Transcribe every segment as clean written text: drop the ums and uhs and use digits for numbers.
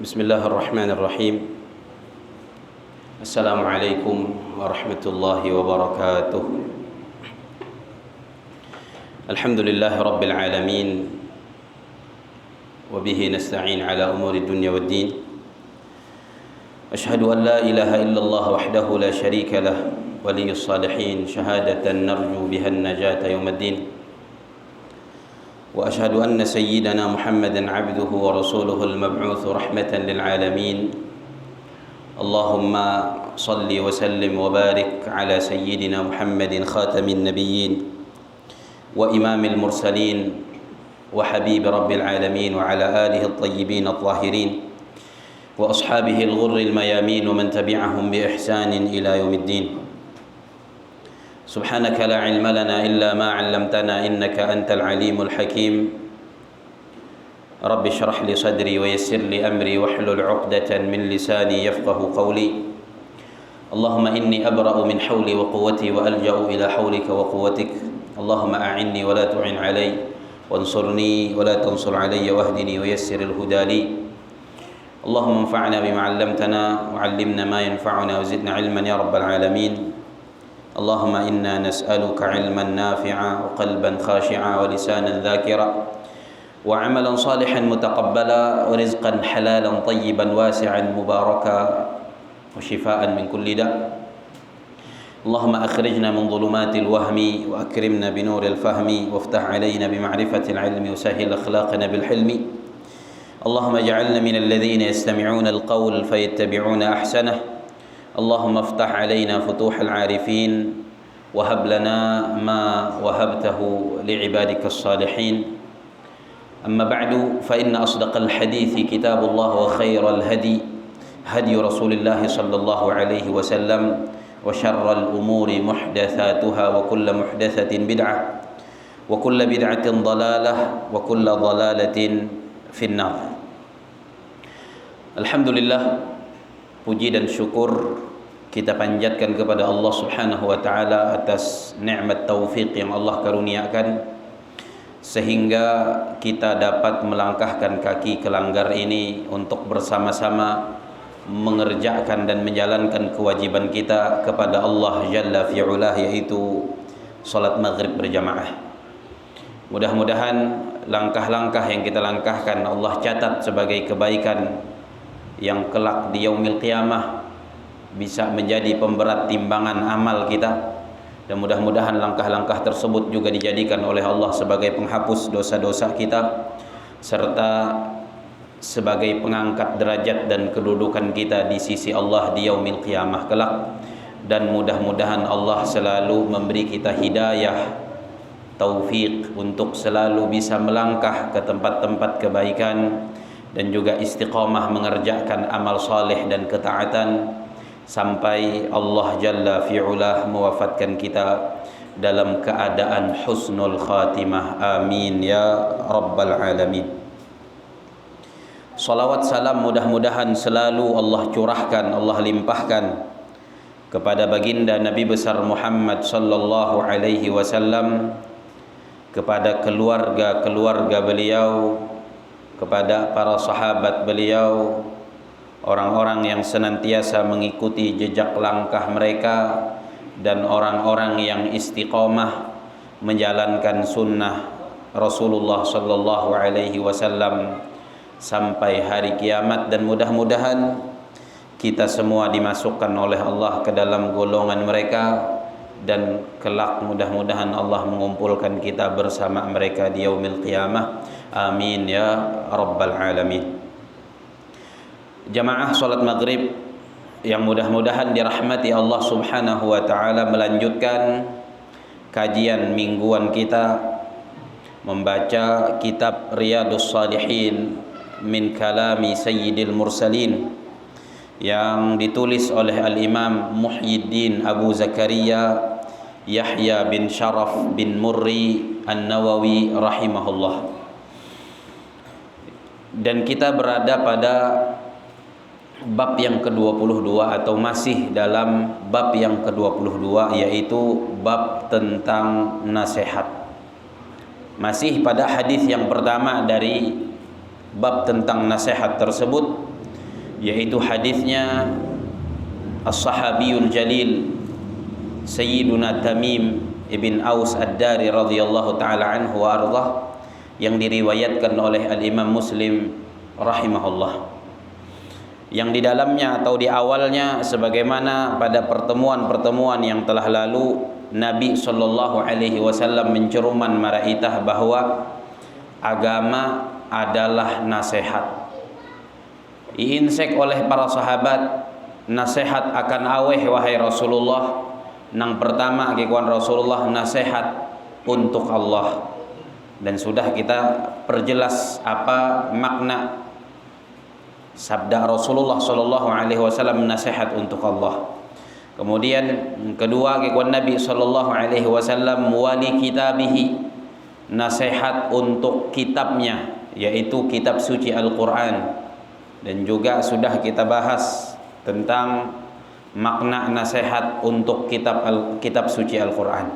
بسم الله الرحمن الرحيم. السلام عليكم ورحمة الله وبركاته. الحمد لله رب العالمين، وبه نستعين على أمور الدنيا والدين. أشهد أن لا إله إلا الله وحده لا شريك له ولي الصالحين، شهادة نرجو بها النجاة يوم الدين. وأشهد أن سيدنا محمدا عبده ورسوله المبعوث رحمة للعالمين. اللهم صل وسلم وبارك على سيدنا محمد خاتم النبيين وإمام المرسلين وحبيب رب العالمين، وعلى آله الطيبين الطاهرين وأصحابه الغر الميامين ومن تبعهم بإحسان إلى يوم الدين. سبحانك لا علم لنا إلا ما علمتنا إنك أنت العليم الحكيم. رب اشرح لي صدري ويسر لي أمري واحلل عقدة من لساني يفقه قولي. اللهم إني أبرأ من حولي وقوتي وألجأ إلى حولك وقوتك. اللهم أعني ولا تعن علي، وانصرني ولا تنصر علي، واهدني ويسر الهدى لي. اللهم انفعنا بما علمتنا وعلمنا ما ينفعنا وزدنا علما يا رب العالمين. اللهم إنا نسألك علما نافعا وقلبا خاشعا ولسانا ذاكرا وعملا صالحا متقبلا ورزقا حلالا طيبا واسعا مباركا وشفاء من كل داء. اللهم أخرجنا من ظلمات الوهم وأكرمنا بنور الفهم، وافتح علينا بمعرفة العلم وسهل أخلاقنا بالحلم. اللهم اجعلنا من الذين يستمعون القول فيتبعون أحسنه. اللهم افتح علينا فتوح العارفين، وهب لنا ما وهبته لعبادك الصالحين. أما بعد، فإن أصدق الحديث كتاب الله، وخير الهدي هدي رسول الله صلى الله عليه وسلم، وشر الأمور محدثاتها، وكل محدثة بدعة، وكل بدعة ضلالة، وكل ضلالة في النار. Alhamdulillah, puji dan syukur kita panjatkan kepada Allah Subhanahu wa taala atas nikmat taufik yang Allah karuniakan sehingga kita dapat melangkahkan kaki ke langgar ini untuk bersama-sama mengerjakan dan menjalankan kewajiban kita kepada Allah Jalla fi'ulah, yaitu salat maghrib berjamaah. Mudah-mudahan langkah-langkah yang kita langkahkan Allah catat sebagai kebaikan yang kelak di yaumil qiyamah bisa menjadi pemberat timbangan amal kita, dan mudah-mudahan langkah-langkah tersebut juga dijadikan oleh Allah sebagai penghapus dosa-dosa kita serta sebagai pengangkat derajat dan kedudukan kita di sisi Allah di yaumil qiyamah kelak. Dan mudah-mudahan Allah selalu memberi kita hidayah, taufik untuk selalu bisa melangkah ke tempat-tempat kebaikan dan juga istiqamah mengerjakan amal saleh dan ketaatan sampai Allah Jalla fi'ulah mewafatkan kita dalam keadaan husnul khatimah. Amin ya rabbal alamin. Salawat salam mudah-mudahan selalu Allah curahkan, Allah limpahkan kepada baginda Nabi besar Muhammad sallallahu alaihi wasallam, kepada keluarga-keluarga beliau, kepada para sahabat beliau, orang-orang yang senantiasa mengikuti jejak langkah mereka, dan orang-orang yang istiqamah menjalankan sunnah Rasulullah sallallahu alaihi wasallam sampai hari kiamat. Dan mudah-mudahan kita semua dimasukkan oleh Allah ke dalam golongan mereka, dan kelak mudah-mudahan Allah mengumpulkan kita bersama mereka di yaumil qiyamah. Amin ya rabbal alamin. Jamaah salat maghrib yang mudah-mudahan dirahmati Allah Subhanahu wa taala, melanjutkan kajian mingguan kita membaca kitab Riyadhus Shalihin min kalami Sayyidil Mursalin yang ditulis oleh Al-Imam Muhyiddin Abu Zakaria Yahya bin Sharaf bin Murri An-Nawawi rahimahullah. Dan kita berada pada bab yang ke-22 atau masih dalam bab yang ke-22, yaitu bab tentang nasihat. Masih pada hadis yang pertama dari bab tentang nasihat tersebut, yaitu hadisnya As-Sahabiyul Jalil Sayyiduna Tamim ibn Aus Ad-Dari radhiyallahu taala anhu wa ardhah, yang diriwayatkan oleh Al-Imam Muslim rahimahullah, yang di dalamnya atau di awalnya sebagaimana pada pertemuan-pertemuan yang telah lalu Nabi sallallahu alaihi wasallam menceruman maraitah bahwa agama adalah nasihat. Iinsek oleh para sahabat, nasihat akan aweh wahai Rasulullah. Nang pertama kikuan Rasulullah nasihat untuk Allah, dan sudah kita perjelas apa makna sabda Rasulullah sallallahu alaihi wasallam nasihat untuk Allah. Kemudian kedua kikuan Nabi sallallahu alaihi wasallam wali kitabihi, nasihat untuk kitabnya yaitu kitab suci Al-Qur'an, dan juga sudah kita bahas tentang makna nasihat untuk kitab suci Al-Qur'an.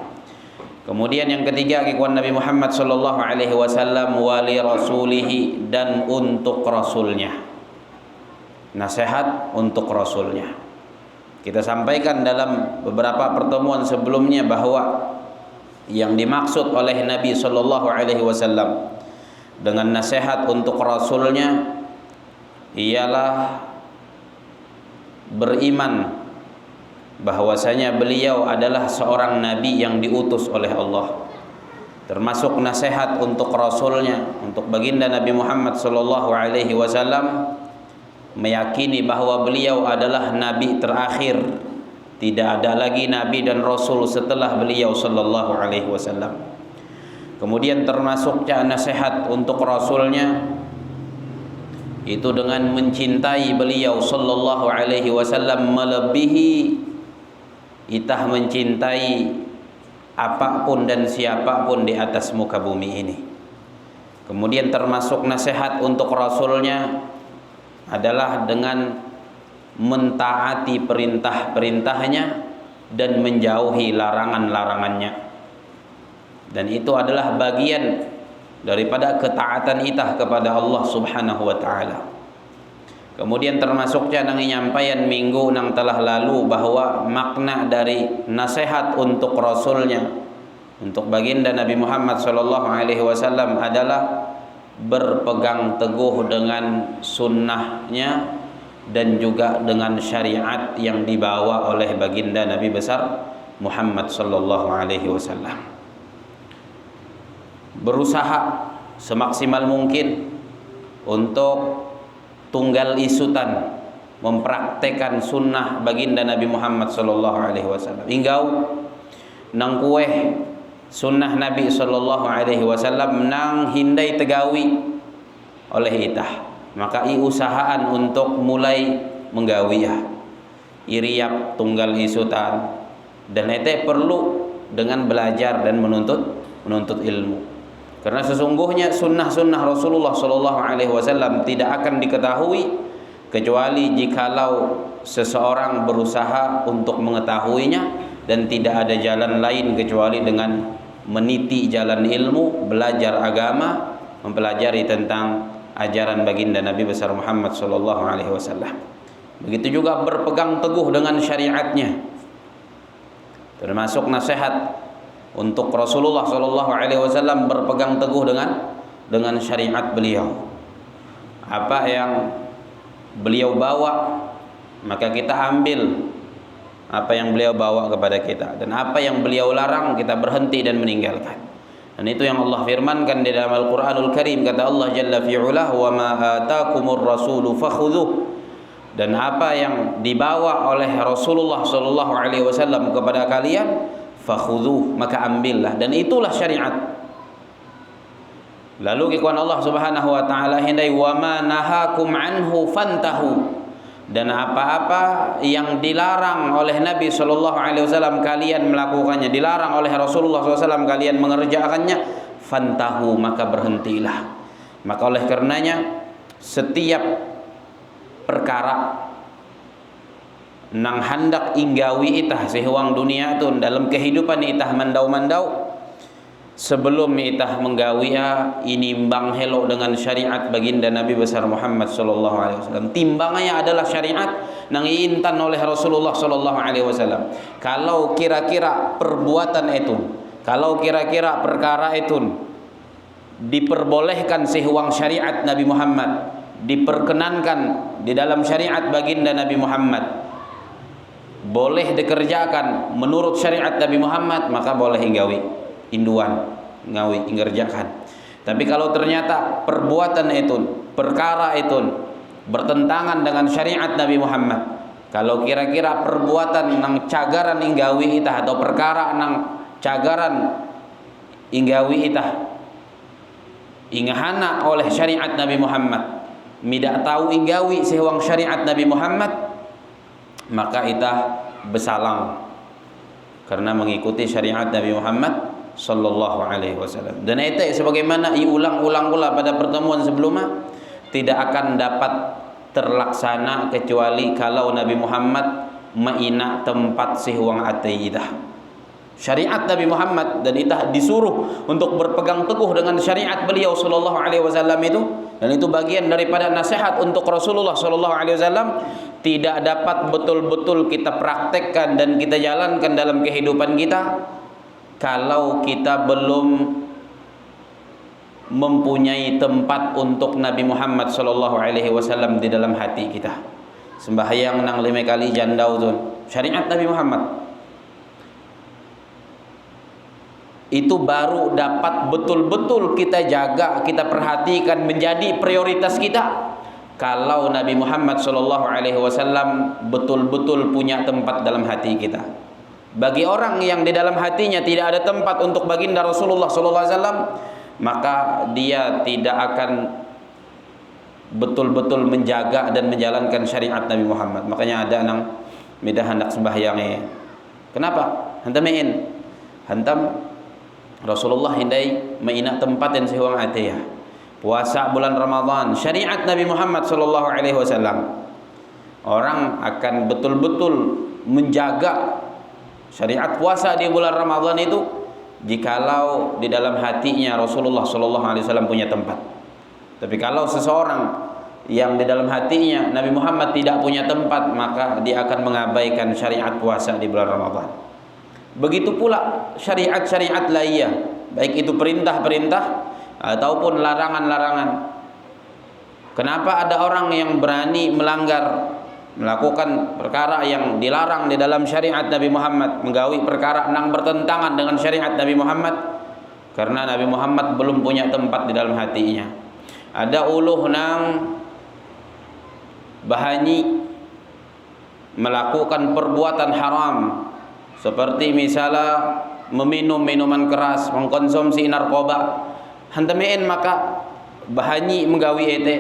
Kemudian yang ketiga kikuan Nabi Muhammad sallallahu alaihi wasallam wali rasulihi, dan untuk rasulnya, nasihat untuk rasulnya. Kita sampaikan dalam beberapa pertemuan sebelumnya bahwa yang dimaksud oleh Nabi sallallahu alaihi wasallam dengan nasihat untuk rasulnya ialah beriman bahwasanya beliau adalah seorang nabi yang diutus oleh Allah. Termasuk nasihat untuk rasulnya, untuk baginda Nabi Muhammad sallallahu alaihi wasallam, meyakini bahwa beliau adalah nabi terakhir, tidak ada lagi nabi dan rasul setelah beliau sallallahu alaihi wasallam. Kemudian termasuknya nasihat untuk rasulnya itu dengan mencintai beliau sallallahu alaihi wasallam melebihi itah mencintai apapun dan siapapun di atas muka bumi ini. Kemudian termasuk nasihat untuk rasulnya adalah dengan mentaati perintah-perintahnya dan menjauhi larangan-larangannya. Dan itu adalah bagian daripada ketaatan itah kepada Allah Subhanahu wa taala. Kemudian termasuknya nang nyampaian minggu nang telah lalu bahwa makna dari nasihat untuk rasulnya, untuk baginda Nabi Muhammad sallallahu alaihi wasallam adalah berpegang teguh dengan sunnahnya dan juga dengan syariat yang dibawa oleh baginda Nabi besar Muhammad sallallahu alaihi wasallam. Berusaha semaksimal mungkin untuk tunggal isutan mempraktekan sunnah baginda Nabi Muhammad sallallahu alaihi wasallam. Inggau nang kueh sunnah Nabi sallallahu alaihi wasallam nang hindai tegawi oleh itah, maka usahaan untuk mulai menggawi iriap tunggal isutan, dan itu perlu dengan belajar dan menuntut ilmu. Karena sesungguhnya sunnah-sunnah Rasulullah sallallahu alaihi wasallam tidak akan diketahui kecuali jikalau seseorang berusaha untuk mengetahuinya, dan tidak ada jalan lain kecuali dengan meniti jalan ilmu, belajar agama, mempelajari tentang ajaran baginda Nabi besar Muhammad sallallahu alaihi wasallam. Begitu juga berpegang teguh dengan syariatnya. Termasuk nasihat untuk Rasulullah sallallahu alaihi wasallam berpegang teguh dengan syariat beliau. Apa yang beliau bawa maka kita ambil apa yang beliau bawa kepada kita, dan apa yang beliau larang kita berhenti dan meninggalkan. Dan itu yang Allah firmankan di dalam Al-Qur'anul Karim, kata Allah jalla fi'ulah, wa ma atakumur rasulu fakhudhuh, dan apa yang dibawa oleh Rasulullah sallallahu alaihi wasallam kepada kalian fakhudhuh, maka ambillah, dan itulah syariat. Lalu kikuan Allah Subhanahu wa taala hindai wa ma nahakum anhu fantahu, dan apa-apa yang dilarang oleh Nabi sallallahu alaihi wasallam kalian melakukannya, dilarang oleh Rasulullah sallallahu alaihi wasallam kalian mengerjakannya, fantahu, maka berhentilah. Maka oleh karenanya setiap perkara nang hendak inggawi itah sehuang dunia tu dalam kehidupan itah mandau-mandau, sebelum itah menggawia inimbang helok dengan syariat baginda Nabi besar Muhammad sallallahu alaihi wasallam. Timbangnya adalah syariat nang iintan oleh Rasulullah sallallahu alaihi wasallam. Kalau kira-kira perbuatan itu, kalau kira-kira perkara itu diperbolehkan sehuang syariat Nabi Muhammad, diperkenankan di dalam syariat baginda Nabi Muhammad, boleh dikerjakan menurut syariat Nabi Muhammad, maka boleh inggawi induan ngawi ingerjakan. Tapi kalau ternyata perbuatan itu, perkara itu bertentangan dengan syariat Nabi Muhammad, kalau kira-kira perbuatan nang cagaran inggawi itah atau perkara nang cagaran inggawi itah ingahana oleh syariat Nabi Muhammad, tidak tahu inggawi sehwang syariat Nabi Muhammad, maka itah besalang karena mengikuti syariat Nabi Muhammad sallallahu alaihi wasallam. Dan itu sebagaimana diulang-ulang pula pada pertemuan sebelumnya, tidak akan dapat terlaksana kecuali kalau Nabi Muhammad maina tempat sehwang ate itah. Syariat Nabi Muhammad dan itah disuruh untuk berpegang teguh dengan syariat beliau sallallahu alaihi wasallam itu, dan itu bagian daripada nasihat untuk Rasulullah sallallahu alaihi wasallam, tidak dapat betul-betul kita praktekkan dan kita jalankan dalam kehidupan kita kalau kita belum mempunyai tempat untuk Nabi Muhammad sallallahu alaihi wasallam di dalam hati kita. Sembahyang nang 5 kali jandau tu syariat Nabi Muhammad. Itu baru dapat betul-betul kita jaga, kita perhatikan menjadi prioritas kita kalau Nabi Muhammad sallallahu alaihi wasallam betul-betul punya tempat dalam hati kita. Bagi orang yang di dalam hatinya tidak ada tempat untuk baginda Rasulullah sallallahu alaihi wasallam, maka dia tidak akan betul-betul menjaga dan menjalankan syariat Nabi Muhammad. Makanya ada nang midah hendak sembahyangnya. Kenapa? Hantam Rasulullah hindai maina tempat yang sehwang ate ya. Puasa bulan Ramadan, syariat Nabi Muhammad sallallahu alaihi wasallam. Orang akan betul-betul menjaga syariat puasa di bulan Ramadan itu jikalau di dalam hatinya Rasulullah sallallahu alaihi wasallam punya tempat. Tapi kalau seseorang yang di dalam hatinya Nabi Muhammad tidak punya tempat, maka dia akan mengabaikan syariat puasa di bulan Ramadan. Begitu pula syariat-syariat lainnya, baik itu perintah-perintah ataupun larangan-larangan. Kenapa ada orang yang berani melakukan perkara yang dilarang di dalam syariat Nabi Muhammad, menggawi perkara yang bertentangan dengan syariat Nabi Muhammad? Karena Nabi Muhammad belum punya tempat di dalam hatinya. Ada uluh nang bahani melakukan perbuatan haram, seperti misalnya meminum minuman keras, mengkonsumsi narkoba. Hantamein maka bahani menggawi ete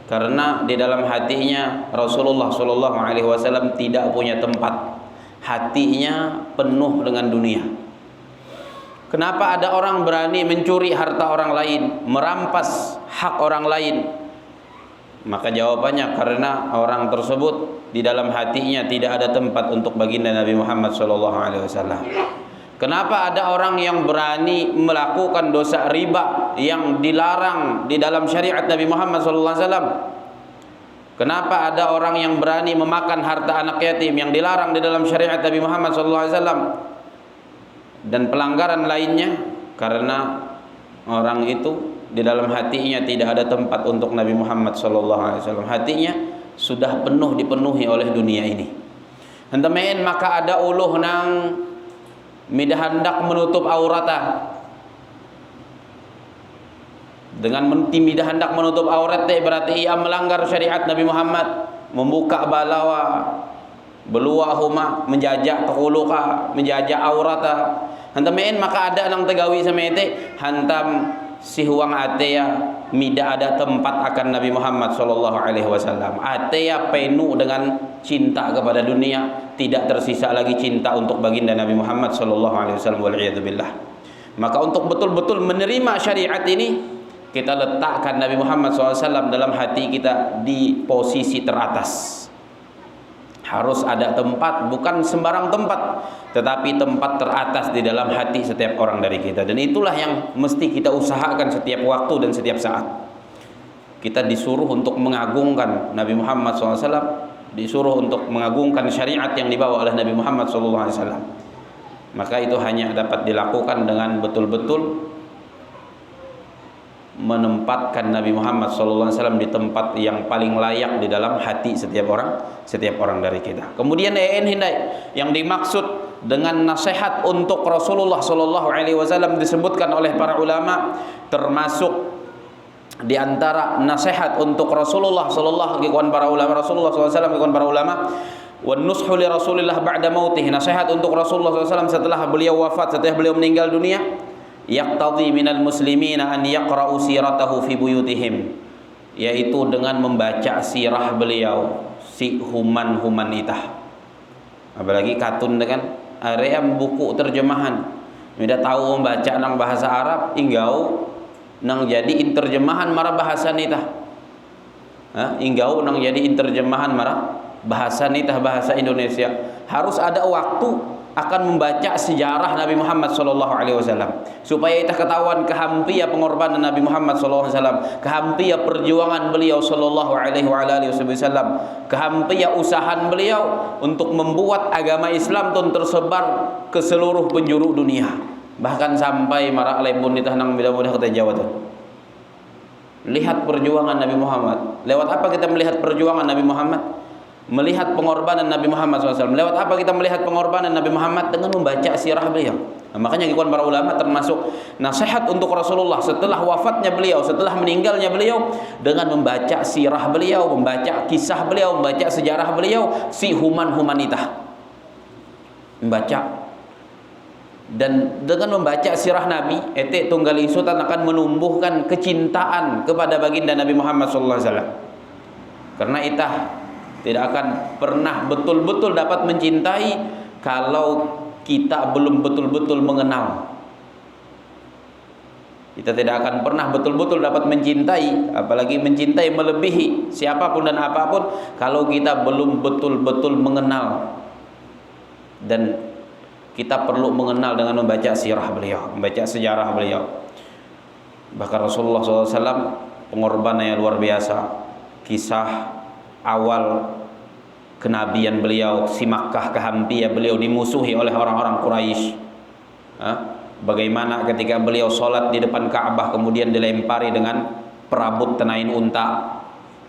karena di dalam hatinya Rasulullah sallallahu alaihi wasallam tidak punya tempat. Hatinya penuh dengan dunia. Kenapa ada orang berani mencuri harta orang lain, merampas hak orang lain? Maka jawabannya karena orang tersebut di dalam hatinya tidak ada tempat untuk baginda Nabi Muhammad sallallahu alaihi wasallam. Kenapa ada orang yang berani melakukan dosa riba yang dilarang di dalam syariat Nabi Muhammad sallallahu alaihi wasallam? Kenapa ada orang yang berani memakan harta anak yatim yang dilarang di dalam syariat Nabi Muhammad sallallahu alaihi wasallam? Dan pelanggaran lainnya, karena orang itu di dalam hatinya tidak ada tempat untuk Nabi Muhammad sallallahu alaihi wasallam. Hatinya sudah dipenuhi oleh dunia ini. Hantamein maka ada uluh nang midah hendak menutup aurata. Dengan midah hendak menutup aurat berarti ia melanggar syariat Nabi Muhammad, membuka balawa, belua huma, menjajak takuluka, menjajak aurata. Hantamein maka ada nang tegawi samete hantam sihuang ateya mida ada tempat akan Nabi Muhammad sallallahu alaihi wasallam. Ateya penuh dengan cinta kepada dunia, tidak tersisa lagi cinta untuk baginda Nabi Muhammad sallallahu alaihi wasallam, wal iyad billah. Maka untuk betul-betul menerima syariat ini, kita letakkan Nabi Muhammad SAW dalam hati kita di posisi teratas. Harus ada tempat, bukan sembarang tempat, tetapi tempat teratas di dalam hati setiap orang dari kita. Dan itulah yang mesti kita usahakan setiap waktu dan setiap saat. Kita disuruh untuk mengagungkan Nabi Muhammad SAW, disuruh untuk mengagungkan syariat yang dibawa oleh Nabi Muhammad SAW. Maka itu hanya dapat dilakukan dengan betul-betul menempatkan Nabi Muhammad SAW di tempat yang paling layak di dalam hati setiap orang dari kita. Kemudian yang dimaksud dengan nasihat untuk Rasulullah SAW disebutkan oleh para ulama, termasuk di antara nasihat untuk Rasulullah SAW wan nushu li Rasulillah ba'da mautih, nasihat untuk Rasulullah SAW setelah beliau wafat, setelah beliau meninggal dunia, yaqtadhi minal muslimina an yaqra'u siratahu fi buyutihim, yaitu dengan membaca sirah beliau, si humanitah. Apalagi katun dengan area buku terjemahan, tidak tahu membaca nang bahasa Arab, inggau nang jadi interjemahan marah bahasa nitah. Inggau nang jadi interjemahan marah bahasa nitah, bahasa Indonesia. Harus ada waktu akan membaca sejarah Nabi Muhammad SAW supaya kita ketahuan kehampia pengorbanan Nabi Muhammad SAW, kehampia perjuangan beliau SAW, kehampia usaha beliau untuk membuat agama Islam itu tersebar ke seluruh penjuru dunia, bahkan sampai marak lepun di tanah mudah-mudah kita Jawa tuh. Lihat perjuangan Nabi Muhammad. Lewat apa kita melihat perjuangan Nabi Muhammad? Melihat pengorbanan Nabi Muhammad SAW. Lewat apa kita melihat pengorbanan Nabi Muhammad? Dengan membaca sirah beliau. Nah, makanya ikhwan para ulama, termasuk nasihat untuk Rasulullah setelah wafatnya beliau, setelah meninggalnya beliau, dengan membaca sirah beliau, membaca kisah beliau, membaca sejarah beliau, si humanitah. Membaca. Dan dengan membaca sirah Nabi, etik tunggal isutan akan menumbuhkan kecintaan kepada baginda Nabi Muhammad SAW. Karena itah tidak akan pernah betul-betul dapat mencintai kalau kita belum betul-betul mengenal. Kita tidak akan pernah betul-betul dapat mencintai, apalagi mencintai melebihi siapapun dan apapun, kalau kita belum betul-betul mengenal. Dan kita perlu mengenal dengan membaca sirah beliau, membaca sejarah beliau. Bahkan Rasulullah SAW pengorbanannya luar biasa. Kisah awal kenabian beliau, si Makkah kehampia beliau dimusuhi oleh orang-orang Quraisy. Bagaimana ketika beliau sholat di depan Ka'bah kemudian dilempari dengan perabot tenain unta.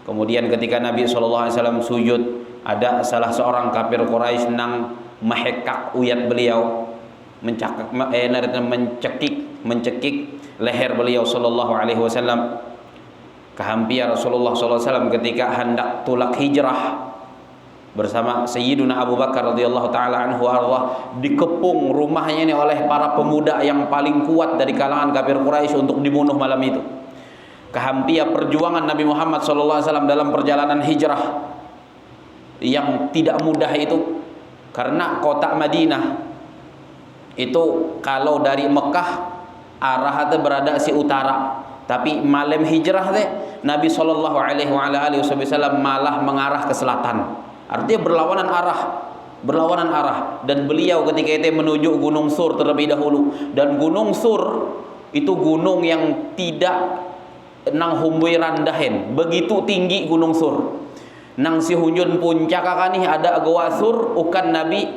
Kemudian ketika Nabi SAW sujud, ada salah seorang kafir Quraisy nang mahekak uyat beliau, mencekik leher beliau SAW. Kehampia Rasulullah SAW ketika hendak tulak hijrah bersama Sayyiduna Abu Bakar radhiyallahu taala anhu arwah, dikepung rumahnya ini oleh para pemuda yang paling kuat dari kalangan kafir Quraisy untuk dibunuh malam itu. Kehampia perjuangan Nabi Muhammad SAW dalam perjalanan hijrah yang tidak mudah itu, karena kota Madinah itu kalau dari Mekah arahnya berada si utara, tapi malam hijrah deh Nabi SAW malah mengarah ke selatan. Artinya berlawanan arah. Dan beliau ketika itu menuju Gunung Sur terlebih dahulu. Dan Gunung Sur itu gunung yang tidak nang humbui randahin, begitu tinggi Gunung Sur. Nang si hunjun puncak kakani ada Gua Sur, ukan Nabi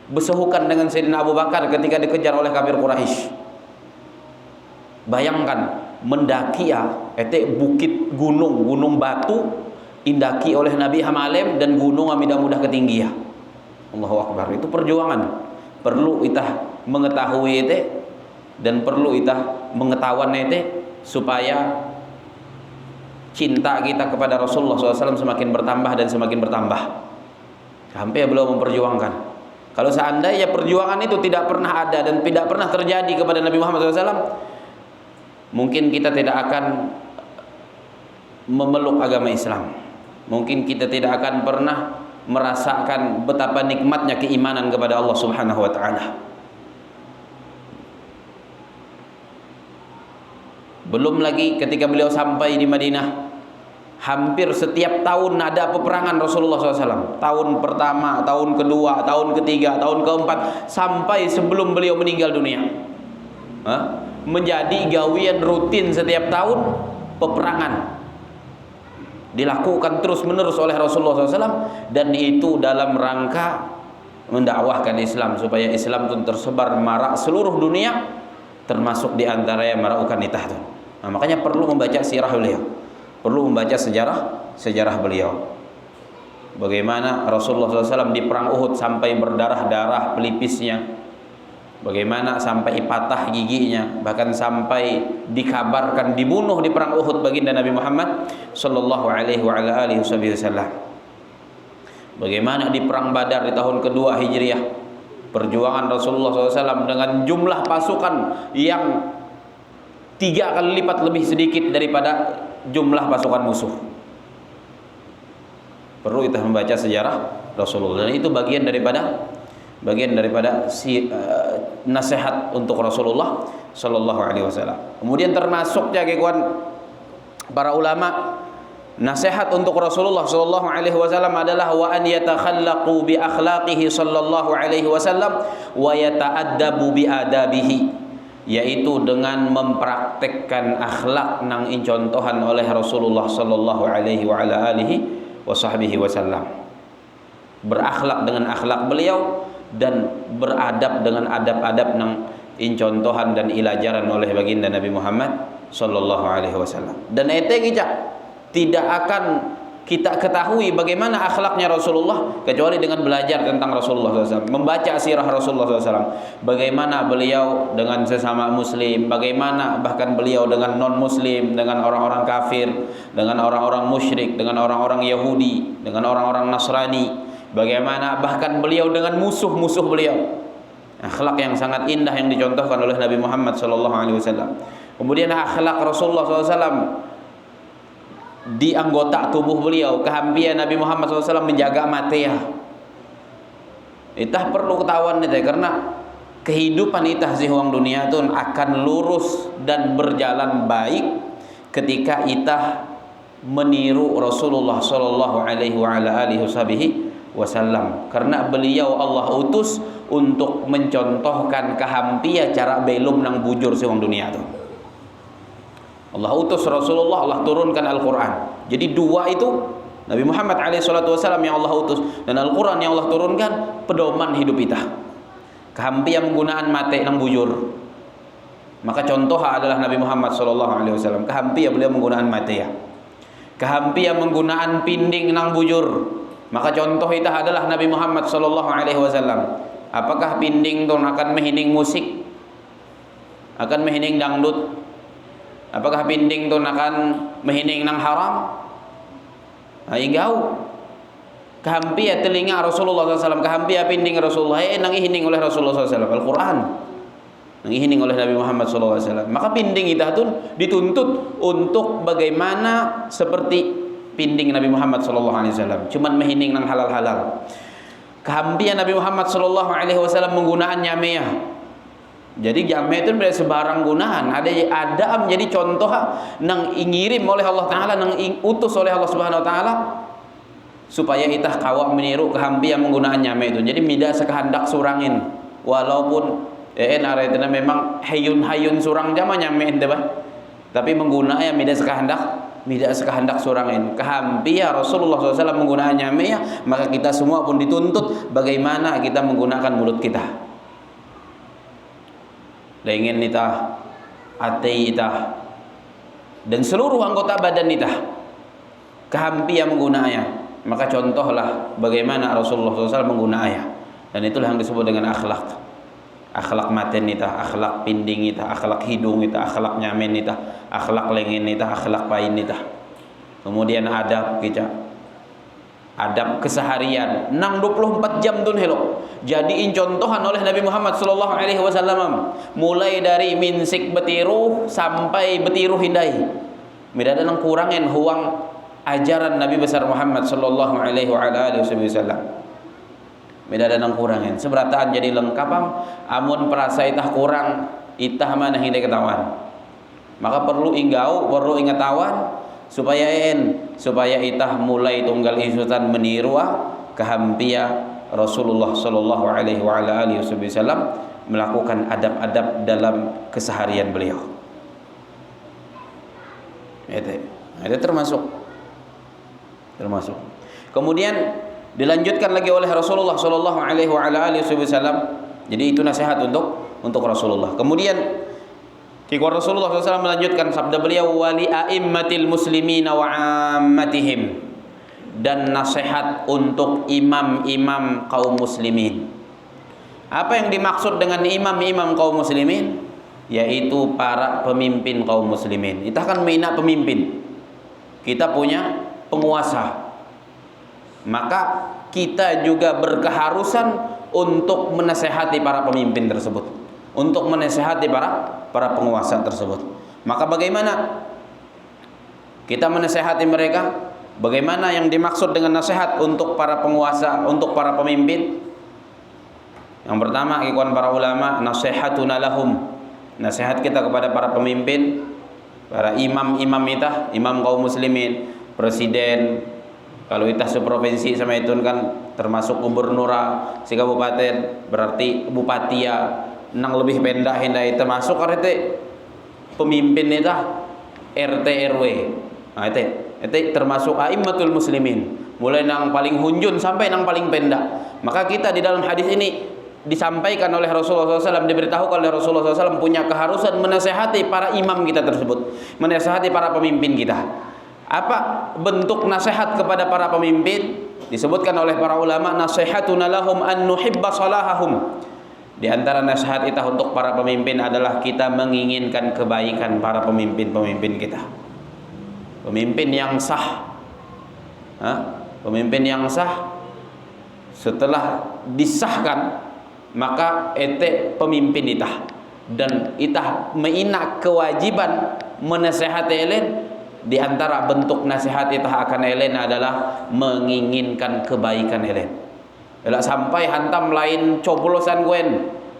bersehukan dengan Sayyidina Abu Bakar ketika dikejar oleh kafir Quraisy. Bayangkan mendaki bukit gunung batu indaki oleh Nabi Hamalem dan gunung amidah mudah ketinggian. Allahu Akbar. Itu perjuangan. Perlu kita mengetahui itu dan perlu kita mengetahuan itu supaya cinta kita kepada Rasulullah SAW semakin bertambah dan semakin bertambah. Sampai belum memperjuangkan. Kalau seandainya perjuangan itu tidak pernah ada dan tidak pernah terjadi kepada Nabi Muhammad SAW, mungkin kita tidak akan memeluk agama Islam. Mungkin kita tidak akan pernah merasakan betapa nikmatnya keimanan kepada Allah Subhanahu wa taala. Belum lagi ketika beliau sampai di Madinah, Hampir setiap tahun ada peperangan Rasulullah SAW. Tahun pertama, tahun kedua, tahun ketiga, tahun keempat, sampai sebelum beliau meninggal dunia. Menjadi gawian rutin setiap tahun peperangan. Dilakukan terus menerus oleh Rasulullah SAW, dan itu dalam rangka mendakwahkan Islam supaya Islam itu tersebar marak seluruh dunia, termasuk diantara yang merakukan nitah itu. Nah, makanya perlu membaca sirah beliau, perlu membaca sejarah beliau. Bagaimana Rasulullah SAW di perang Uhud sampai berdarah-darah pelipisnya, bagaimana sampai patah giginya, bahkan sampai dikabarkan dibunuh di perang Uhud baginda Nabi Muhammad sallallahu alaihi wasallam. Bagaimana di perang Badar di tahun kedua Hijriah, perjuangan Rasulullah SAW dengan jumlah pasukan yang 3 kali lipat lebih sedikit daripada jumlah pasukan musuh. Perlu kita membaca sejarah Rasulullah, dan itu bagian daripada nasihat untuk Rasulullah sallallahu alaihi wasallam. Kemudian termasuk ya kawan para ulama, nasihat untuk Rasulullah sallallahu alaihi wasallam adalah wa an yatakhallaqu bi akhlaqihi sallallahu alaihi wasallam wa yata'addabu bi adabihi, yaitu dengan mempraktekkan akhlak nang incontohan oleh Rasulullah sallallahu alaihi wa ala alihi wasallam. Berakhlak dengan akhlak beliau dan beradab dengan adab-adab nang incontohan dan ilajaran oleh baginda Nabi Muhammad sallallahu alaihi wasallam. Dan ete tidak akan kita ketahui bagaimana akhlaknya Rasulullah kecuali dengan belajar tentang Rasulullah SAW, membaca sirah Rasulullah SAW, bagaimana beliau dengan sesama muslim, bagaimana bahkan beliau dengan non muslim, dengan orang-orang kafir, dengan orang-orang musyrik, dengan orang-orang Yahudi, dengan orang-orang Nasrani, bagaimana bahkan beliau dengan musuh-musuh beliau. Akhlak yang sangat indah yang dicontohkan oleh Nabi Muhammad SAW. Kemudian akhlak Rasulullah SAW di anggota tubuh beliau, kehampian Nabi Muhammad SAW menjaga matea. Itah perlu ketahuan itu, karena kehidupan itah sihuang dunia itu akan lurus dan berjalan baik ketika itah meniru Rasulullah sallallahu alaihi wasallam, karena beliau Allah utus untuk mencontohkan kehampian cara belum nang bujur sihuang dunia itu. Allah utus Rasulullah, Allah turunkan Al-Quran. Jadi dua itu, Nabi Muhammad SAW yang Allah utus dan Al-Quran yang Allah turunkan, pedoman hidup kita. Kehampian penggunaan mate nang bujur, maka contoh adalah Nabi Muhammad SAW. Kehampian beliau menggunakan mate ya. Kehampian menggunaan pinding nang bujur, maka contoh kita adalah Nabi Muhammad SAW. Apakah pinding itu akan menghining musik, akan menghining dangdut? Apakah pinding tu akan menghining nang haram? Ingau kehampia telinga Rasulullah SAW, kehampia pinding Rasulullah nang ihining oleh Rasulullah SAW, Al-Quran nang ihining oleh Nabi Muhammad SAW. Maka pinding kita tu dituntut untuk bagaimana seperti pinding Nabi Muhammad SAW, cuman menghining nang halal-halal. Kehampia Nabi Muhammad SAW menggunakan nyameyah. Jadi jamnya itu dari sebarang gunaan. Ada menjadi contoh nang ingirim oleh Allah Taala, nang utus oleh Allah Subhanahu Wa Taala, supaya kita kawak meniru kehampian menggunakan jamnya itu. Jadi tidak sekehendak surangin, walaupun aretna memang hayun surang jama nyame itu, tapi menggunakan tidak sekehendak surangin. Kehampian Rasulullah SAW menggunakan jamnya, maka kita semua pun dituntut bagaimana kita menggunakan mulut kita. Lengan nita, hati nita, dan seluruh anggota badan nita, kehampian menggunakannya. Maka contohlah bagaimana Rasulullah SAW menggunakannya. Dan itulah yang disebut dengan akhlak. Akhlak maten nita, akhlak pinding nita, akhlak hidung nita, akhlak nyamen nita, akhlak lengan nita, akhlak pain nita. Kemudian adab kita, adab keseharian nang 24 jam tun hello. Jadiin contohan oleh Nabi Muhammad sallallahu alaihi wasallam, mulai dari minsik betiru sampai betiru hindai. Midada nang kurangin huang ajaran Nabi besar Muhammad sallallahu alaihi wasallam. Midada nang kurangin seberataan jadi lengkap amun perasa itah kurang itah mana hindai ketahuan. Maka perlu ingat tawan supaya itah mulai tunggal isutan meniru kehampia Rasulullah sallallahu alaihi wasallam melakukan adab-adab dalam keseharian beliau. Itu termasuk. Kemudian dilanjutkan lagi oleh Rasulullah sallallahu alaihi wasallam. Jadi itu nasihat untuk Rasulullah. Kemudian Rasulullah SAW melanjutkan sabda beliau, wali a'immatil muslimina wa ammatihim, dan nasihat untuk imam-imam kaum muslimin. Apa yang dimaksud dengan imam-imam kaum muslimin? Yaitu para pemimpin kaum muslimin. Kita kan mina pemimpin, kita punya penguasa, maka kita juga berkeharusan untuk menasehati para pemimpin tersebut, untuk menasehati para penguasa tersebut. Maka bagaimana kita menasehati mereka? Bagaimana yang dimaksud dengan nasihat untuk para penguasa, untuk para pemimpin? Yang pertama, ikhwan para ulama, nasihatuna lahum, nasihat kita kepada para pemimpin, para imam-imam kita, imam kaum muslimin, presiden, kalau kita seprovinsi sama itu kan termasuk gubernura, si kabupaten, berarti bupatia, nang lebih pendah hindai termasuk RT pemimpin itu RT RW. Nah, itu termasuk aimmatul muslimin, mulai nang paling hunjun sampai nang paling pendah. Maka kita di dalam hadis ini disampaikan oleh Rasulullah SAW, diberitahukan oleh Rasulullah SAW punya keharusan menasehati para imam kita tersebut, menasehati para pemimpin kita. Apa bentuk nasihat kepada para pemimpin? Disebutkan oleh para ulama, nasihatuna lahum an nuhibba salahahum. Di antara nasihat kita untuk para pemimpin adalah kita menginginkan kebaikan para pemimpin-pemimpin kita. Pemimpin yang sah, pemimpin yang sah setelah disahkan, maka ete pemimpin itah, dan itah meina kewajiban menasehati elen. Di antara bentuk nasihat itah akan elen adalah menginginkan kebaikan elen. Elak sampai hantam lain coblosan gue,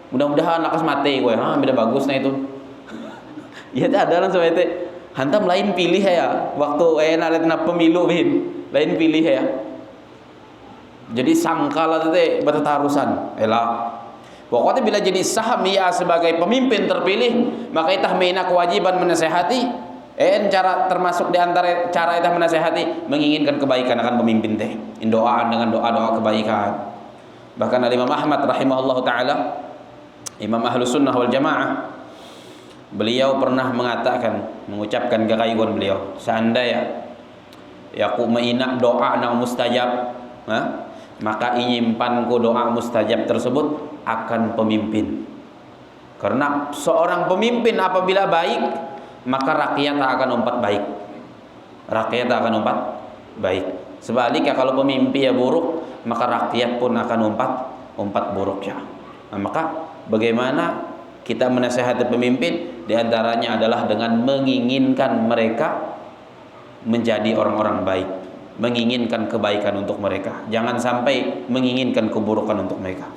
mudah-mudahan akas mati gue, beda bagus nah itu. Ya tak ada langsung itu hantam lain pilih ya, waktu enak ada pemilu lain pilih ya. Jadi sangkala itu bertarusan, elak. Pokoknya bila jadi saham ya sebagai pemimpin terpilih, maka itah meina kewajiban menasehati. Cara termasuk di antara cara itah menasehati menginginkan kebaikan akan pemimpin teh, doa dengan doa-doa kebaikan. Bahkan Imam Ahmad rahimahullah ta'ala, Imam Ahlus Sunnah wal Jamaah, beliau pernah mengucapkan kekayuan beliau, seandainya aku meina doa nang mustajab, maka inyimpan ku doa mustajab tersebut akan pemimpin. Karena seorang pemimpin apabila baik, maka rakyat akan umpat baik. Rakyat akan umpat baik. Sebaliknya kalau pemimpin ya buruk, maka rakyat pun akan umpat buruk ya. Nah, maka bagaimana kita menasihati pemimpin? Di antaranya adalah dengan menginginkan mereka menjadi orang-orang baik, menginginkan kebaikan untuk mereka, jangan sampai menginginkan keburukan untuk mereka.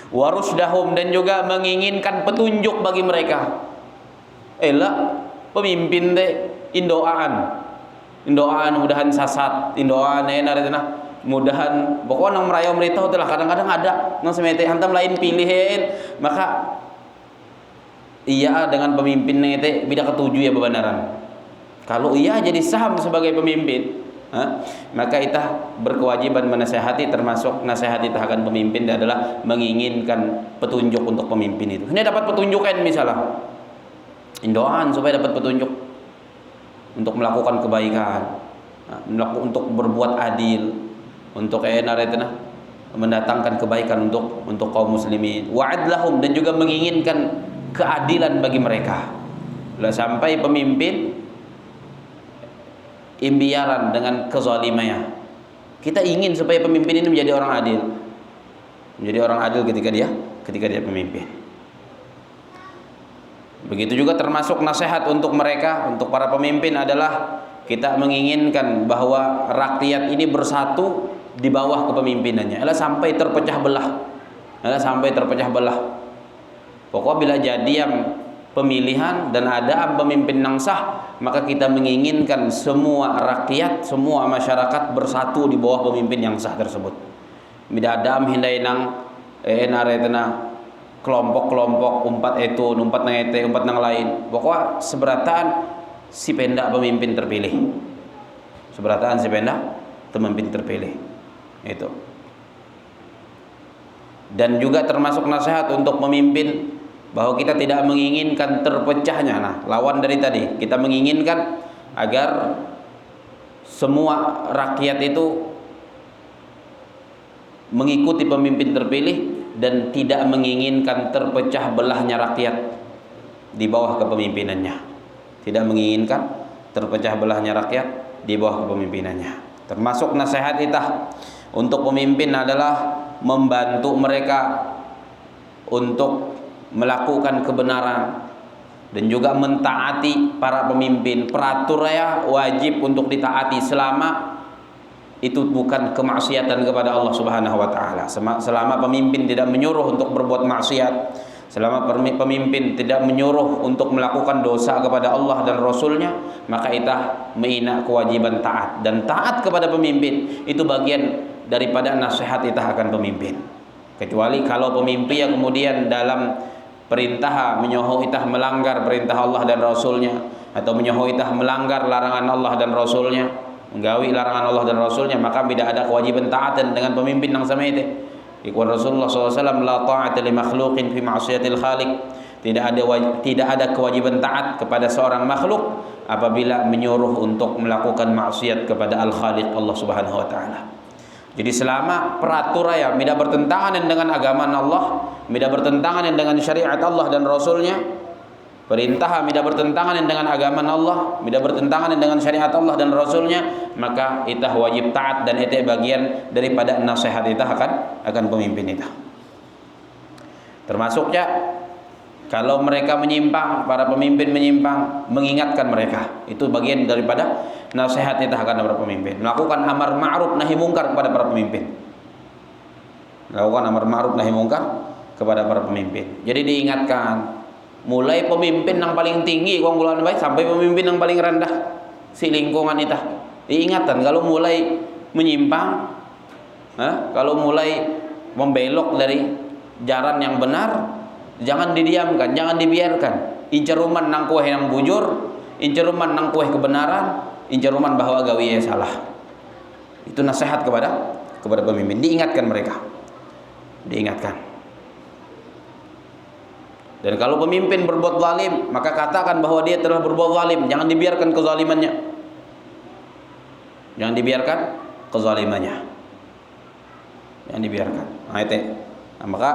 Warusdahum, dan juga menginginkan petunjuk bagi mereka. Pemimpin deh indoaan mudahan sasat, indoaan mudahan pokoknya nang merayau merita telah kadang-kadang ada nang semete hantam lain pilihin, maka iya dengan pemimpin itu tidak ketujuh ya bebenaran. Kalau iya jadi saham sebagai pemimpin, maka kita berkewajiban menasehati, termasuk nasihat kita akan pemimpin adalah menginginkan petunjuk untuk pemimpin itu. Ini dapat petunjuk kan misalnya, indoan supaya dapat petunjuk untuk melakukan kebaikan, untuk berbuat adil, untuk mendatangkan kebaikan untuk kaum muslimin. Wa'adlahum, dan juga menginginkan keadilan bagi mereka. Sampai pemimpin imbiaran dengan kezalimannya. Kita ingin supaya pemimpin ini menjadi orang adil. Menjadi orang adil ketika dia pemimpin. Begitu juga termasuk nasihat untuk mereka, untuk para pemimpin adalah kita menginginkan bahwa rakyat ini bersatu di bawah kepemimpinannya. Sampai terpecah belah. Pokoknya bila jadi yang pemilihan dan ada pemimpin yang sah, maka kita menginginkan semua rakyat, semua masyarakat bersatu di bawah pemimpin yang sah tersebut. Mida ada hindai nang naretena kelompok-kelompok umpat itu, umpat nang ete, umpat nang lain. Pokoknya seberataan si pendak pemimpin terpilih. Seberataan si pendak pemimpin terpilih. Itu. Dan juga termasuk nasihat untuk pemimpin bahwa kita tidak menginginkan terpecahnya. Nah, lawan dari tadi, kita menginginkan agar semua rakyat itu mengikuti pemimpin terpilih dan tidak menginginkan terpecah belahnya rakyat di bawah kepemimpinannya. Tidak menginginkan terpecah belahnya rakyat di bawah kepemimpinannya. Termasuk nasihat kita untuk pemimpin adalah membantu mereka untuk melakukan kebenaran dan juga mentaati para pemimpin. Peraturannya wajib untuk ditaati selama itu bukan kemaksiatan kepada Allah Subhanahu wa taala. Selama pemimpin tidak menyuruh untuk berbuat maksiat, selama pemimpin tidak menyuruh untuk melakukan dosa kepada Allah dan Rasulnya, maka kita menghina kewajiban taat. Dan taat kepada pemimpin itu bagian daripada nasihat kita akan pemimpin. Kecuali kalau pemimpin yang kemudian dalam perintah menyoho itah melanggar perintah Allah dan Rasulnya, atau menyoho itah melanggar larangan Allah dan Rasulnya, menggawi larangan Allah dan Rasulnya, maka tidak ada kewajiban taat dengan pemimpin yang sama itu. Ikhwan Rasulullah SAW, la ta'ata li makhluqin fi ma'siyatil khaliq. Tidak ada kewajiban taat kepada seorang makhluk apabila menyuruh untuk melakukan maksiat kepada Al-Khaliq Allah Subhanahu wa taala. Jadi selama peraturan tidak bertentangan dengan agama Allah, tidak bertentangan dengan syariat Allah dan Rasulnya, perintah tidak bertentangan dengan agama Allah, tidak bertentangan dengan syariat Allah dan Rasulnya, maka kita wajib taat, dan itu bagian daripada nasihat kita akan pemimpin kita. Termasuknya kalau mereka menyimpang, para pemimpin menyimpang, mengingatkan mereka. Itu bagian daripada nasihat kita akan para pemimpin. Melakukan amar ma'ruf nahi mungkar kepada para pemimpin. Melakukan amar ma'ruf nahi mungkar kepada para pemimpin. Jadi diingatkan, mulai pemimpin yang paling tinggi keunggulan baik sampai pemimpin yang paling rendah si lingkungan itu. Diingatkan kalau mulai menyimpang, kalau mulai membelok dari jalan yang benar, jangan didiamkan, jangan dibiarkan. Inceruman nang kueh yang bujur, inceruman nang kueh kebenaran, inceruman bahwa gawinya salah. Itu nasihat kepada pemimpin. Diingatkan mereka, diingatkan. Dan kalau pemimpin berbuat zalim, maka katakan bahwa dia telah berbuat zalim. Jangan dibiarkan kezalimannya. Jangan dibiarkan kezalimannya. Jangan dibiarkan. Nah, itu. Nah, maka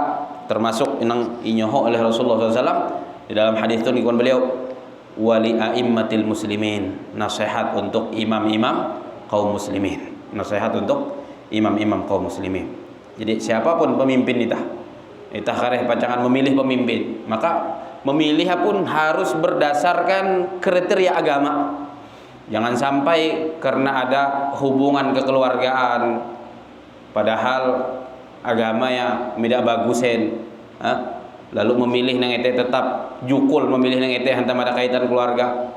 termasuk yang inyoho oleh Rasulullah SAW di dalam hadis itu dikatakan beliau, wali a'immatil muslimin, nasihat untuk imam-imam kaum muslimin, nasihat untuk imam-imam kaum muslimin. Jadi siapapun pemimpin kita kareh pacangan memilih pemimpin, maka memilih pun harus berdasarkan kriteria agama. Jangan sampai karena ada hubungan kekeluargaan padahal agamanya tidak bagusin, lalu memilih nang ete tetap jukul, memilih nang ete hantam ada kaitan keluarga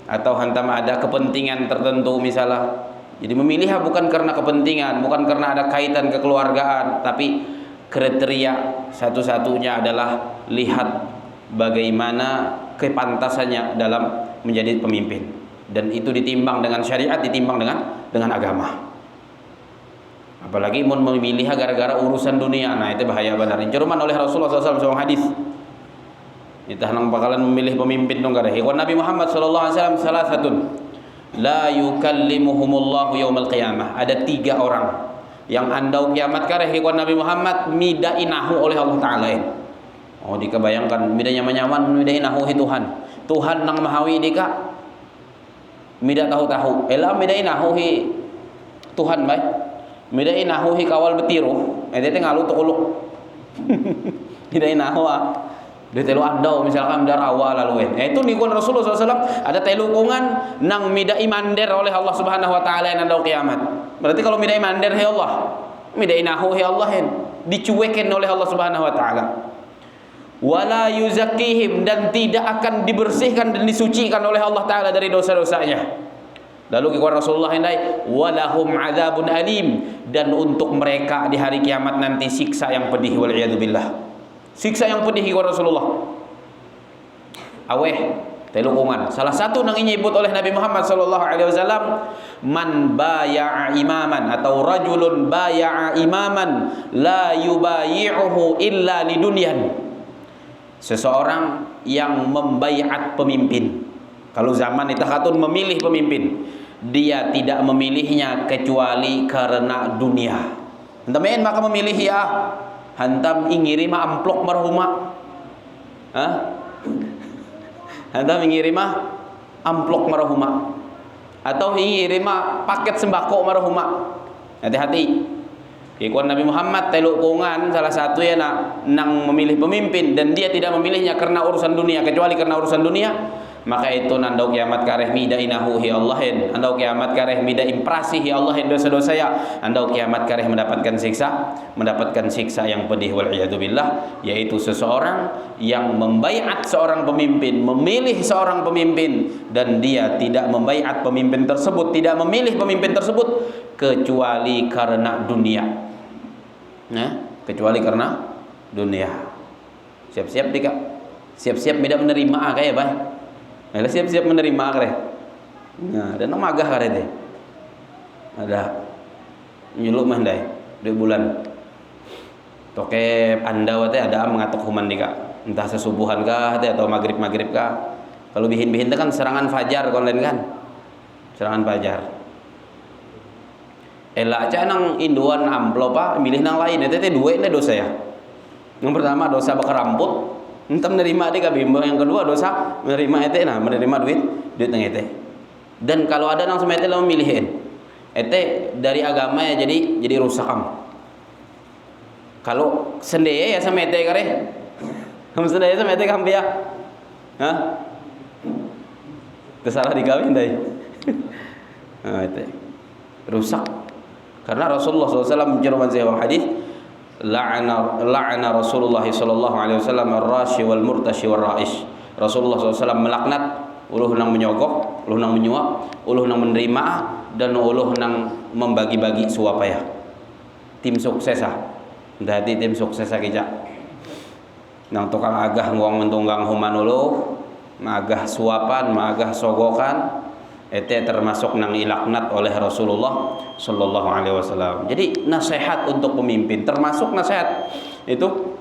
atau hantam ada kepentingan tertentu misalnya. Jadi memilih bukan karena kepentingan, bukan karena ada kaitan kekeluargaan, tapi kriteria satu-satunya adalah lihat bagaimana kepantasannya dalam menjadi pemimpin, dan itu ditimbang dengan syariat, ditimbang dengan agama. Apalagi mau memilih gara-gara urusan dunia, nah itu bahaya benar. Inceruman oleh Rasulullah SAW dalam hadis. Kita nang bakalan memilih pemimpin dong kada. Ikhwan Nabi Muhammad sallallahu alaihi wasallam salah satu la yukallimuhumullahu yaumal qiyamah. Ada 3 orang yang andau kiamat kada ikhwan Nabi Muhammad midainahu oleh Allah taala. Oh dikebayangkan mida nyaman-nyaman midainahu Tuhan. Tuhan nang mahawi dika mida tahu-tahu. Ela midainahu Tuhan baik. Midai nahu hi kawal betiru, teh ngalu tukuluk. Midai nahu dia telu andau misalkan darawa laluin. Itu nikun Rasulullah SAW ada telukungan nang midai mander oleh Allah Subhanahu wa taala yang andau kiamat. Berarti kalau midai mander hi Allah, midai nahu hi Allah dicuekin oleh Allah Subhanahu wa taala. wala yuzakkihim, dan tidak akan dibersihkan dan disucikan oleh Allah Ta'ala dari dosa-dosanya. Lalu kata Rasulullah ini, walahum adzabun alim, dan untuk mereka di hari kiamat nanti siksa yang pedih, wal'iyadzubillah. Siksa yang pedih kata Rasulullah. Aweh telukungan. Salah satu nang nyebut oleh Nabi Muhammad sallallahu alaihi wasallam, man baya'a imaman, atau rajulun baya'a imaman la yubayi'uhu illa lidunyan. Seseorang yang membaiat pemimpin. Kalau zaman itu katun memilih pemimpin, dia tidak memilihnya kecuali karena dunia. Hantam maka memilih ya, hantam ingiri ma amplok marhuma. Hah? Hantam ingiri ma amplok marhuma, atau ingiri ma paket sembako marhuma. Hati-hati. Ikuan Nabi Muhammad telukungan salah satu ya nang memilih pemimpin, dan dia tidak memilihnya karena urusan dunia kecuali karena urusan dunia, maka itu nandau kiamat kareh mida inahu hi Allahin, andau kiamat kareh mida imprasi hi Allahin dosa-dosa ya, andau kiamat kareh mendapatkan siksa yang pedih, wal iyadzubillah, yaitu seseorang yang membaiat seorang pemimpin, memilih seorang pemimpin, dan dia tidak membaiat pemimpin tersebut, tidak memilih pemimpin tersebut kecuali karena dunia. Kecuali karena dunia. Siap-siap dika, siap-siap tidak menerima kayak bah. Nah, siap-siap menerima kare. Nah, dan magah kare teh. Ada nyuluk mah ndai 2 bulan. Toke anda teh ada mengatok human dika. Entah sesubuhan kah teh atau maghrib kah. Kalau bihin-bihin teh kan serangan fajar konlen kan. Serangan fajar. Elak aja nang induan amplop milih nang lain teh dua ini dosa ya. Yang pertama dosa bakar rambut, entam menerima dia kabimbo. Yang kedua dosa menerima menerima duit nang ete. Dan kalau ada nang semete lo memilihin ete dari agama ya, jadi rusak kamu. Kalau sendiri ya semete kare, kamu sendiri semete kamu ya, hah? Kesalah dikawin dai. Nah, ete rusak. Karena Rasulullah SAW menjelaskan dalam hadis, la'ana Rasulullah sallallahu alaihi wasallam ar-rashi wal murtashi wal ra'ish. Rasulullah SAW melaknat uluh nang menyogok, uluh nang menyuap, uluh nang menerima, dan uluh nang membagi-bagi suap ya. Tim sukses Dadi tim sukses kijak. Nang tukang agah nguang mentunggang human uluh, magah suapan, magah sogokan, ete termasuk nang ilaknat oleh Rasulullah sallallahu alaihi wasallam. Jadi nasihat untuk pemimpin, termasuk nasihat itu,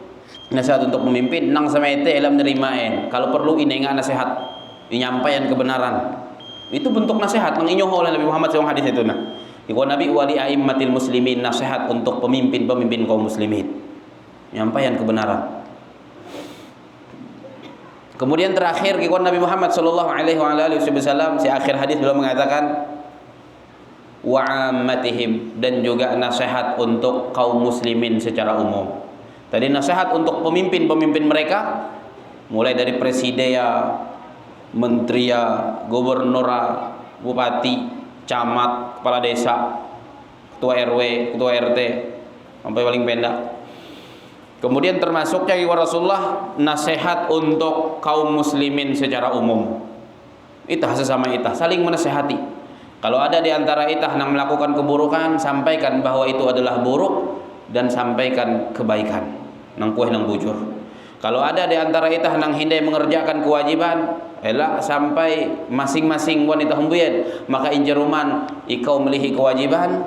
nasihat untuk pemimpin nang sama ete elam nerimain. Kalau perlu inenga nasihat, nyampaian kebenaran. Itu bentuk nasihat nang inyoho oleh Nabi Muhammad SAW hadis itu nah. Iku Nabi wali aimmatil muslimin, nasihat untuk pemimpin-pemimpin kaum muslimin. Nyampaian kebenaran. Kemudian terakhir kikuan Nabi Muhammad sallallahu alaihi wasallam, si akhir hadis beliau mengatakan wa ammatihim, dan juga nasihat untuk kaum muslimin secara umum. Tadi nasihat untuk pemimpin-pemimpin mereka, mulai dari presiden ya, menteri ya, gubernur, bupati, camat, kepala desa, ketua RW, ketua RT, sampai paling pendek. Kemudian termasuknya kepada Rasulullah nasihat untuk kaum muslimin secara umum. Itah sesama itah saling menasehati. Kalau ada di antara itah yang melakukan keburukan, sampaikan bahwa itu adalah buruk dan sampaikan kebaikan. Nang kueh nang bujur. Kalau ada di antara itah yang hindai mengerjakan kewajiban, elak sampai masing-masing wanita humbuyan, maka injeruman ikau melihi kewajiban,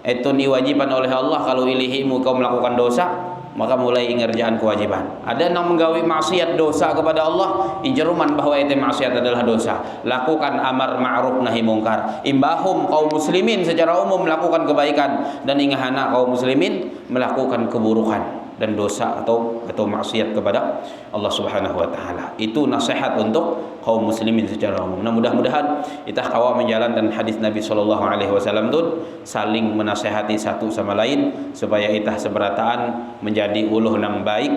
itu diwajiban oleh Allah. Kalau ilihimu kau melakukan dosa, maka mulai ngerjaan kewajiban. Ada yang menggawi maksiat dosa kepada Allah, injeruman bahwa itu maksiat adalah dosa. Lakukan amar ma'ruf nahi mungkar. Imbahum kaum muslimin secara umum melakukan kebaikan, dan ingahana kaum muslimin melakukan keburukan dan dosa atau maksiat kepada Allah Subhanahu wa taala. Itu nasihat untuk kaum muslimin secara umum. Nah, mudah-mudahan kita kawa menjalankan hadis Nabi sallallahu alaihi wasallam itu, saling menasehati satu sama lain supaya itah seberataan menjadi uluh nang baik,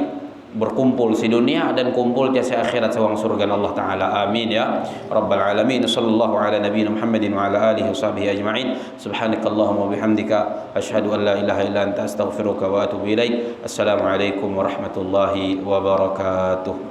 berkumpul si dunia dan kumpul jasa akhirat sawang surga Allah taala. Amin ya rabbal alamin. Sallallahu ala nabiyina Muhammadin wa ala alihi washabihi ajma'in. Subhanakallahumma wa bihamdika asyhadu an la ilaha illa anta astaghfiruka wa atubu ilaik. Assalamu alaikum warahmatullahi wabarakatuh.